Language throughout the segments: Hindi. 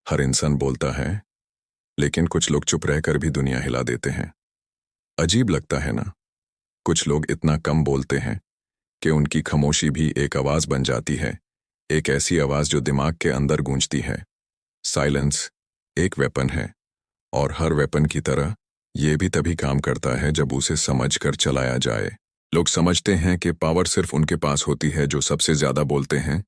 हर इंसान बोलता है, लेकिन कुछ लोग चुप रहकर भी दुनिया हिला देते हैं। अजीब लगता है ना? कुछ लोग इतना कम बोलते हैं कि उनकी खामोशी भी एक आवाज बन जाती है, एक ऐसी आवाज जो दिमाग के अंदर गूंजती है। साइलेंस एक वेपन है, और हर वेपन की तरह ये भी तभी काम करता है जब उसे समझ कर चलाया जाए। लोग समझते हैं कि पावर सिर्फ उनके पास होती है जो सबसे ज्यादा बोलते हैं,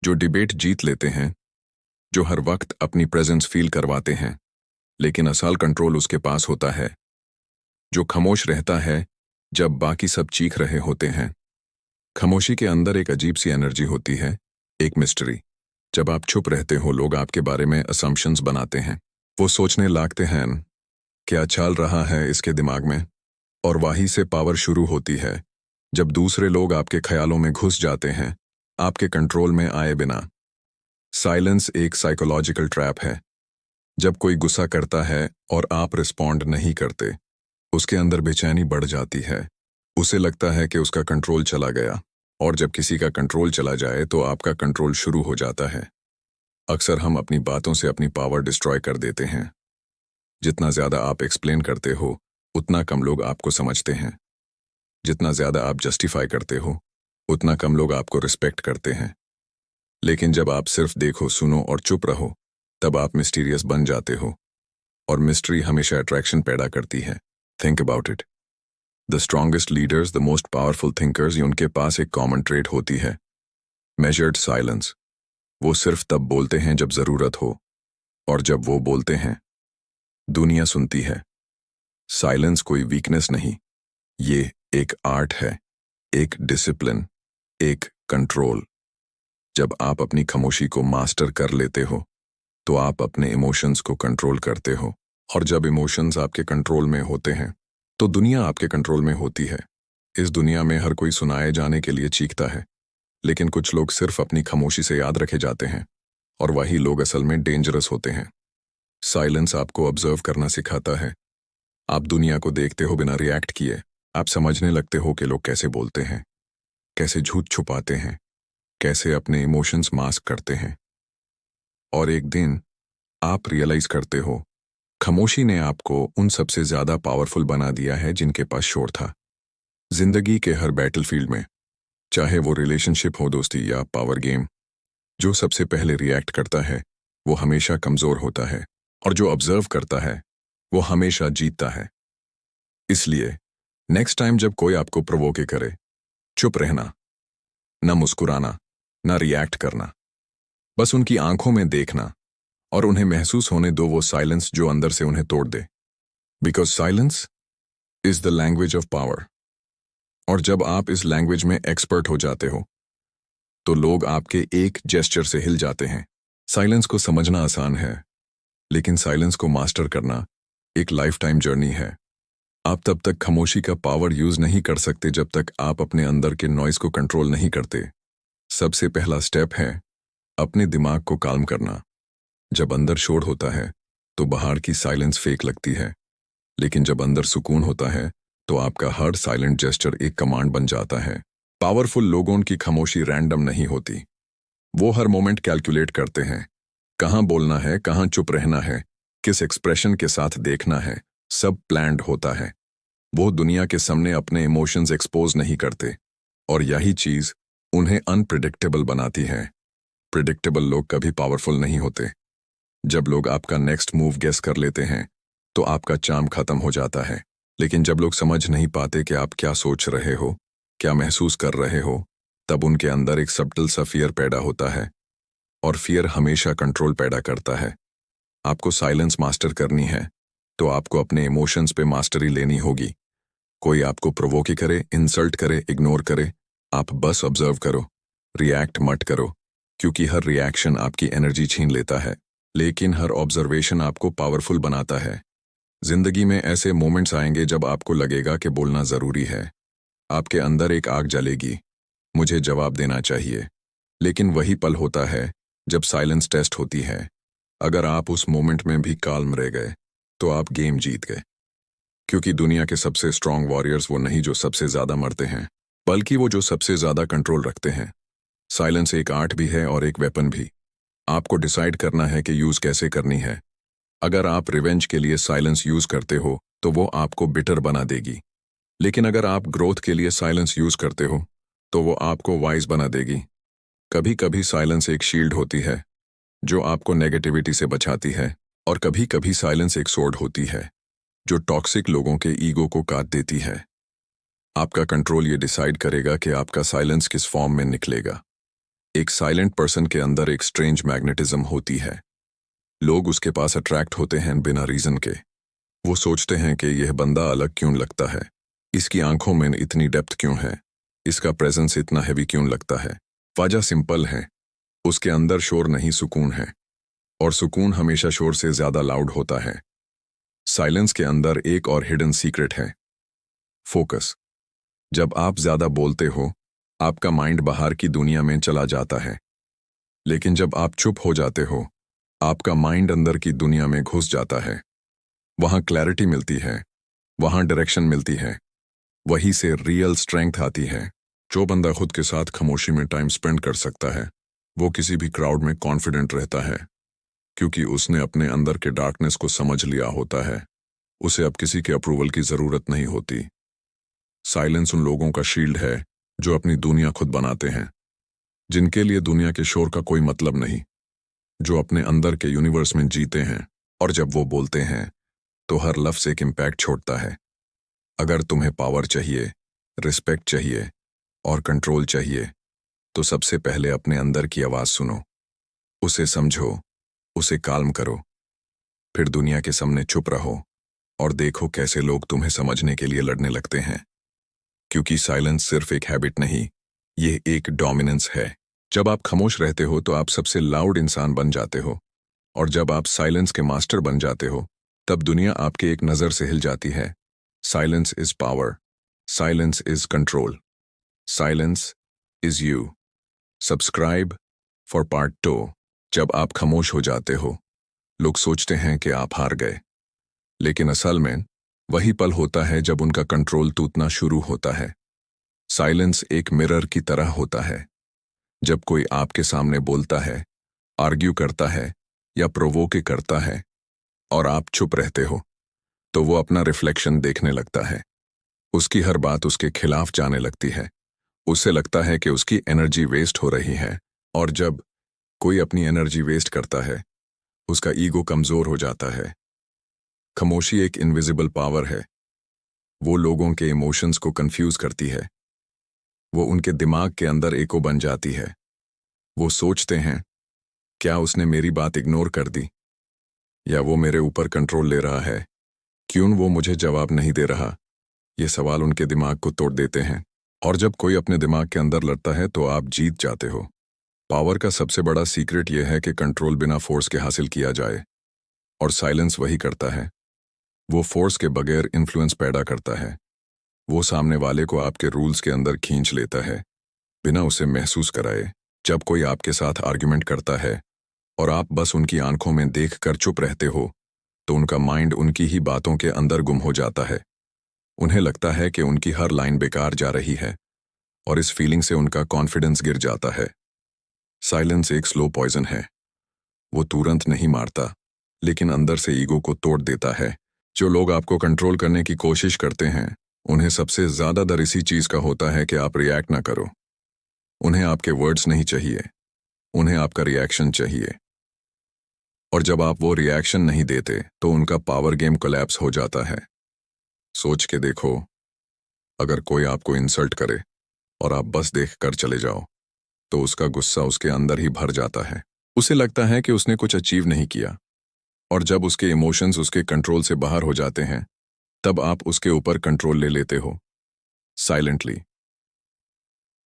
जो डिबेट जीत लेते हैं, जो हर वक्त अपनी प्रेजेंस फील करवाते हैं। लेकिन असल कंट्रोल उसके पास होता है जो खामोश रहता है जब बाकी सब चीख रहे होते हैं। खामोशी के अंदर एक अजीब सी एनर्जी होती है, एक मिस्ट्री। जब आप चुप रहते हो लोग आपके बारे में असम्पशंस बनाते हैं। वो सोचने लगते हैं क्या चल रहा है इसके दिमाग में, और वहीं से पावर शुरू होती है जब दूसरे लोग आपके ख्यालों में घुस जाते हैं, आपके कंट्रोल में आए बिना। साइलेंस एक साइकोलॉजिकल ट्रैप है। जब कोई गुस्सा करता है और आप रिस्पॉन्ड नहीं करते, उसके अंदर बेचैनी बढ़ जाती है। उसे लगता है कि उसका कंट्रोल चला गया, और जब किसी का कंट्रोल चला जाए तो आपका कंट्रोल शुरू हो जाता है। अक्सर हम अपनी बातों से अपनी पावर डिस्ट्रॉय कर देते हैं। जितना ज्यादा आप एक्सप्लेन करते हो, उतना कम लोग आपको समझते हैं। जितना ज्यादा आप जस्टिफाई करते हो, उतना कम लोग आपको रिस्पेक्ट करते हैं। लेकिन जब आप सिर्फ देखो, सुनो और चुप रहो, तब आप मिस्टीरियस बन जाते हो। और मिस्ट्री हमेशा अट्रैक्शन पैदा करती है। Think about it. The strongest leaders, the most powerful thinkers, उनके पास एक कॉमन ट्रेट होती है, मेजर्ड साइलेंस। वो सिर्फ तब बोलते हैं जब जरूरत हो, और जब वो बोलते हैं दुनिया सुनती है। साइलेंस कोई वीकनेस नहीं, ये एक आर्ट है, एक डिसिप्लिन, एक कंट्रोल। जब आप अपनी खामोशी को मास्टर कर लेते हो तो आप अपने इमोशंस को कंट्रोल करते हो, और जब इमोशंस आपके कंट्रोल में होते हैं तो दुनिया आपके कंट्रोल में होती है। इस दुनिया में हर कोई सुनाए जाने के लिए चीखता है, लेकिन कुछ लोग सिर्फ अपनी खामोशी से याद रखे जाते हैं, और वही लोग असल में डेंजरस होते हैं। साइलेंस आपको ऑब्जर्व करना सिखाता है। आप दुनिया को देखते हो बिना रिएक्ट किए। आप समझने लगते हो कि लोग कैसे बोलते हैं, कैसे झूठ छुपाते हैं, कैसे अपने इमोशंस मास्क करते हैं। और एक दिन आप रियलाइज करते हो, खामोशी ने आपको उन सबसे ज्यादा पावरफुल बना दिया है जिनके पास शोर था। जिंदगी के हर बैटलफील्ड में, चाहे वो रिलेशनशिप हो, दोस्ती या पावर गेम, जो सबसे पहले रिएक्ट करता है वो हमेशा कमजोर होता है, और जो ऑब्जर्व करता है वो हमेशा जीतता है। इसलिए नेक्स्ट टाइम जब कोई आपको प्रोवोके करे, चुप रहना, न मुस्कुराना, न रिएक्ट करना। बस उनकी आंखों में देखना, और उन्हें महसूस होने दो वो साइलेंस जो अंदर से उन्हें तोड़ दे। Because silence is the language of power. और जब आप इस लैंग्वेज में एक्सपर्ट हो जाते हो तो लोग आपके एक जेस्चर से हिल जाते हैं। साइलेंस को समझना आसान है, लेकिन साइलेंस को मास्टर करना एक लाइफ टाइम जर्नी है। आप तब तक खामोशी का पावर यूज नहीं कर सकते जब तक आप अपने अंदर के नॉइज को कंट्रोल नहीं करते। सबसे पहला स्टेप है अपने दिमाग को काम करना। जब अंदर शोर होता है तो बाहर की साइलेंस फेक लगती है, लेकिन जब अंदर सुकून होता है तो आपका हर साइलेंट जेस्चर एक कमांड बन जाता है। पावरफुल लोगों की खामोशी रैंडम नहीं होती। वो हर मोमेंट कैलकुलेट करते हैं, कहाँ बोलना है, कहाँ चुप रहना है, किस एक्सप्रेशन के साथ देखना है। सब प्लान्ड होता है। वो दुनिया के सामने अपने इमोशंस एक्सपोज नहीं करते, और यही चीज उन्हें अनप्रिडिक्टेबल बनाती है। प्रिडिक्टेबल लोग कभी पावरफुल नहीं होते। जब लोग आपका नेक्स्ट मूव गेस कर लेते हैं तो आपका चार्म खत्म हो जाता है। लेकिन जब लोग समझ नहीं पाते कि आप क्या सोच रहे हो, क्या महसूस कर रहे हो, तब उनके अंदर एक सबटल सा फियर पैदा होता है, और फियर हमेशा कंट्रोल पैदा करता है। आपको साइलेंस मास्टर करनी है तो आपको अपने इमोशंस पे मास्टरी लेनी होगी। कोई आपको प्रोवोक करे, इंसल्ट करे, इग्नोर करे, आप बस ऑब्जर्व करो, रिएक्ट मत करो, क्योंकि हर रिएक्शन आपकी एनर्जी छीन लेता है, लेकिन हर ऑब्जर्वेशन आपको पावरफुल बनाता है। जिंदगी में ऐसे मोमेंट्स आएंगे जब आपको लगेगा कि बोलना जरूरी है। आपके अंदर एक आग जलेगी, मुझे जवाब देना चाहिए। लेकिन वही पल होता है जब साइलेंस टेस्ट होती है। अगर आप उस मोमेंट में भी काल्म रह गए तो आप गेम जीत गए, क्योंकि दुनिया के सबसे स्ट्रांग वॉरियर्स वो नहीं जो सबसे ज्यादा मरते हैं, बल्कि वो जो सबसे ज्यादा कंट्रोल रखते हैं। साइलेंस एक आर्ट भी है और एक वेपन भी। आपको डिसाइड करना है कि यूज कैसे करनी है। अगर आप रिवेंज के लिए साइलेंस यूज करते हो तो वो आपको बिटर बना देगी, लेकिन अगर आप ग्रोथ के लिए साइलेंस यूज करते हो तो वो आपको वाइज बना देगी। कभी कभी साइलेंस एक शील्ड होती है जो आपको नेगेटिविटी से बचाती है, और कभी कभी साइलेंस एक स्वॉर्ड होती है जो टॉक्सिक लोगों के ईगो को काट देती है। आपका कंट्रोल ये डिसाइड करेगा कि आपका साइलेंस किस फॉर्म में निकलेगा। एक साइलेंट पर्सन के अंदर एक स्ट्रेंज मैग्नेटिज्म होती है। लोग उसके पास अट्रैक्ट होते हैं बिना रीजन के। वो सोचते हैं कि यह बंदा अलग क्यों लगता है, इसकी आंखों में इतनी डेप्थ क्यों है, इसका प्रेजेंस इतना हैवी क्यों लगता है। वजह सिंपल है, उसके अंदर शोर नहीं सुकून है, और सुकून हमेशा शोर से ज्यादा लाउड होता है। साइलेंस के अंदर एक और हिडन सीक्रेट है, फोकस। जब आप ज्यादा बोलते हो आपका माइंड बाहर की दुनिया में चला जाता है, लेकिन जब आप चुप हो जाते हो आपका माइंड अंदर की दुनिया में घुस जाता है। वहां क्लैरिटी मिलती है, वहां डायरेक्शन मिलती है, वहीं से रियल स्ट्रेंथ आती है। जो बंदा खुद के साथ खामोशी में टाइम स्पेंड कर सकता है वो किसी भी क्राउड में कॉन्फिडेंट रहता है, क्योंकि उसने अपने अंदर के डार्कनेस को समझ लिया होता है। उसे अब किसी के अप्रूवल की जरूरत नहीं होती। साइलेंस उन लोगों का शील्ड है जो अपनी दुनिया खुद बनाते हैं, जिनके लिए दुनिया के शोर का कोई मतलब नहीं, जो अपने अंदर के यूनिवर्स में जीते हैं, और जब वो बोलते हैं तो हर लफ्ज एक इम्पैक्ट छोड़ता है। अगर तुम्हें पावर चाहिए, रिस्पेक्ट चाहिए और कंट्रोल चाहिए तो सबसे पहले अपने अंदर की आवाज सुनो, उसे समझो, उसे काल्म करो। फिर दुनिया के सामने चुप रहो और देखो कैसे लोग तुम्हें समझने के लिए लड़ने लगते हैं। क्योंकि साइलेंस सिर्फ एक हैबिट नहीं, ये एक डोमिनेंस है। जब आप खामोश रहते हो तो आप सबसे लाउड इंसान बन जाते हो, और जब आप साइलेंस के मास्टर बन जाते हो तब दुनिया आपके एक नज़र से हिल जाती है। Silence is power, silence is control, silence is you. Subscribe for part 2। जब आप खामोश हो जाते हो लोग सोचते हैं कि आप हार गए, लेकिन असल में वही पल होता है जब उनका कंट्रोल टूटना शुरू होता है। साइलेंस एक मिरर की तरह होता है। जब कोई आपके सामने बोलता है, आर्ग्यू करता है या प्रोवोक करता है और आप चुप रहते हो तो वो अपना रिफ्लेक्शन देखने लगता है। उसकी हर बात उसके खिलाफ जाने लगती है। उसे लगता है कि उसकी एनर्जी वेस्ट हो रही है, और जब कोई अपनी एनर्जी वेस्ट करता है उसका ईगो कमजोर हो जाता है। खामोशी एक इनविजिबल पावर है। वो लोगों के इमोशंस को कंफ्यूज करती है। वो उनके दिमाग के अंदर एको बन जाती है। वो सोचते हैं, क्या उसने मेरी बात इग्नोर कर दी, या वो मेरे ऊपर कंट्रोल ले रहा है, क्यों वो मुझे जवाब नहीं दे रहा। ये सवाल उनके दिमाग को तोड़ देते हैं, और जब कोई अपने दिमाग के अंदर लड़ता है तो आप जीत जाते हो। पावर का सबसे बड़ा सीक्रेट यह है कि कंट्रोल बिना फोर्स के हासिल किया जाए, और साइलेंस वही करता है। वो फोर्स के बगैर इन्फ्लुएंस पैदा करता है। वो सामने वाले को आपके रूल्स के अंदर खींच लेता है बिना उसे महसूस कराए। जब कोई आपके साथ आर्ग्यूमेंट करता है और आप बस उनकी आंखों में देखकर चुप रहते हो तो उनका माइंड उनकी ही बातों के अंदर गुम हो जाता है। उन्हें लगता है कि उनकी हर लाइन बेकार जा रही है, और इस फीलिंग से उनका कॉन्फिडेंस गिर जाता है। साइलेंस एक स्लो पॉइजन है। वो तुरंत नहीं मारता, लेकिन अंदर से ईगो को तोड़ देता है। जो लोग आपको कंट्रोल करने की कोशिश करते हैं उन्हें सबसे ज्यादा डर इसी चीज का होता है कि आप रिएक्ट ना करो। उन्हें आपके वर्ड्स नहीं चाहिए, उन्हें आपका रिएक्शन चाहिए। और जब आप वो रिएक्शन नहीं देते तो उनका पावर गेम कोलैप्स हो जाता है। सोच के देखो, अगर कोई आपको इंसल्ट करे और आप बस देख कर चले जाओ तो उसका गुस्सा उसके अंदर ही भर जाता है। उसे लगता है कि उसने कुछ अचीव नहीं किया, और जब उसके इमोशंस उसके कंट्रोल से बाहर हो जाते हैं तब आप उसके ऊपर कंट्रोल ले लेते हो साइलेंटली।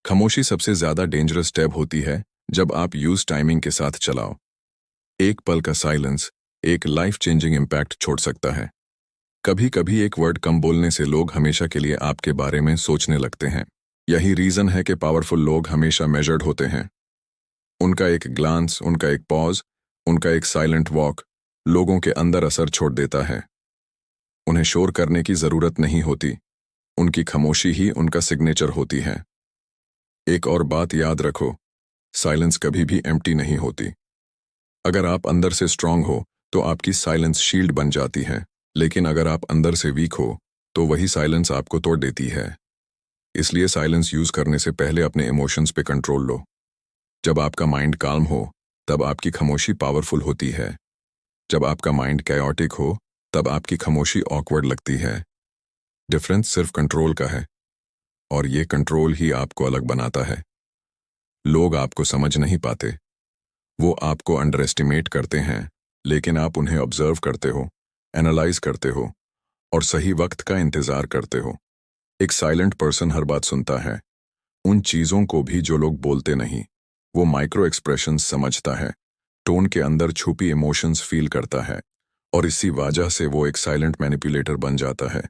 खामोशी सबसे ज्यादा डेंजरस स्टेप होती है जब आप यूज टाइमिंग के साथ चलाओ। एक पल का साइलेंस एक लाइफ चेंजिंग इम्पैक्ट छोड़ सकता है। कभी कभी एक वर्ड कम बोलने से लोग हमेशा के लिए आपके बारे में सोचने लगते हैं। यही रीजन है कि पावरफुल लोग हमेशा मेजर्ड होते हैं। उनका एक ग्लांस, उनका एक पॉज, उनका एक साइलेंट वॉक लोगों के अंदर असर छोड़ देता है। उन्हें शोर करने की जरूरत नहीं होती, उनकी खामोशी ही उनका सिग्नेचर होती है। एक और बात याद रखो, साइलेंस कभी भी एम्प्टी नहीं होती। अगर आप अंदर से स्ट्रांग हो तो आपकी साइलेंस शील्ड बन जाती है, लेकिन अगर आप अंदर से वीक हो तो वही साइलेंस आपको तोड़ देती है। इसलिए साइलेंस यूज करने से पहले अपने इमोशंस पे कंट्रोल लो। जब आपका माइंड काल्म हो तब आपकी खामोशी पावरफुल होती है। जब आपका माइंड कैओटिक हो तब आपकी खामोशी ऑकवर्ड लगती है। डिफरेंस सिर्फ कंट्रोल का है, और ये कंट्रोल ही आपको अलग बनाता है। लोग आपको समझ नहीं पाते, वो आपको अंडर एस्टिमेट करते हैं, लेकिन आप उन्हें ऑब्जर्व करते हो, एनालाइज करते हो और सही वक्त का इंतजार करते हो। एक साइलेंट पर्सन हर बात सुनता है, उन चीजों को भी जो लोग बोलते नहीं। वो माइक्रो एक्सप्रेशंस समझता है, टोन के अंदर छुपी इमोशंस फील करता है, और इसी वजह से वो एक साइलेंट मैनिपुलेटर बन जाता है।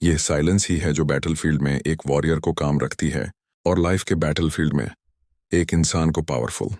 यह साइलेंस ही है जो बैटलफील्ड में एक वॉरियर को काम रखती है और लाइफ के बैटलफील्ड में एक इंसान को पावरफुल।